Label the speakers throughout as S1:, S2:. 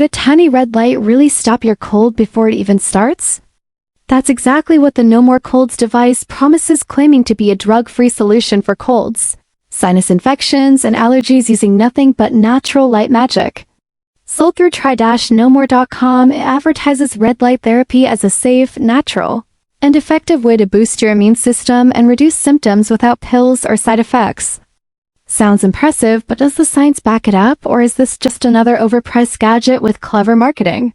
S1: Could a tiny red light really stop your cold before it even starts? That's exactly what the NoMore Colds device promises, claiming to be a drug-free solution for colds, sinus infections, and allergies using nothing but natural light magic. Sold through try-nomore.com, it advertises red light therapy as a safe, natural, and effective way to boost your immune system and reduce symptoms without pills or side effects. Sounds impressive, but does the science back it up, or is this just another overpriced gadget with clever marketing?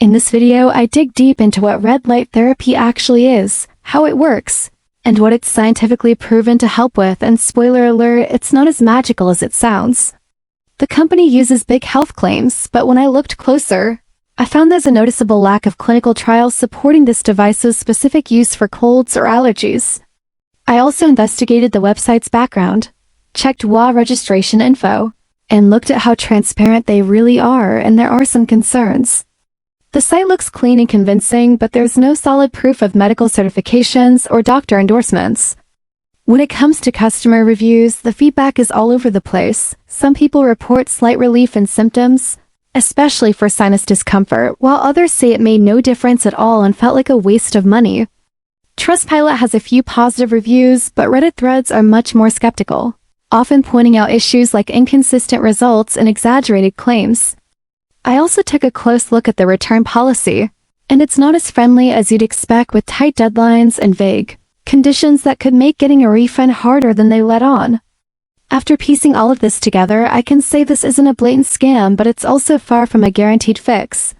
S1: In this video, I dig deep into what red light therapy actually is, how it works, and what it's scientifically proven to help with, and spoiler alert, it's not as magical as it sounds. The company uses big health claims, but when I looked closer, I found there's a noticeable lack of clinical trials supporting this device's specific use for colds or allergies. I also investigated the website's background, checked WA registration info, and looked at how transparent they really are, and there are some concerns. The site looks clean and convincing, but there's no solid proof of medical certifications or doctor endorsements. When it comes to customer reviews, the feedback is all over the place. Some people report slight relief in symptoms, especially for sinus discomfort, while others say it made no difference at all and felt like a waste of money. Trustpilot has a few positive reviews, but Reddit threads are much more skeptical, often pointing out issues like inconsistent results and exaggerated claims. I also took a close look at the return policy, and it's not as friendly as you'd expect, with tight deadlines and vague conditions that could make getting a refund harder than they let on. After piecing all of this together, I can say this isn't a blatant scam, but it's also far from a guaranteed fix.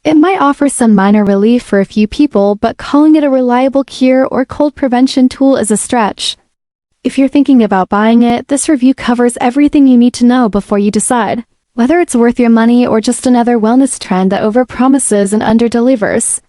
S1: It might offer some minor relief for a few people, but calling it a reliable cure or cold prevention tool is a stretch. If you're thinking about buying it, this review covers everything you need to know before you decide whether it's worth your money or just another wellness trend that overpromises and underdelivers.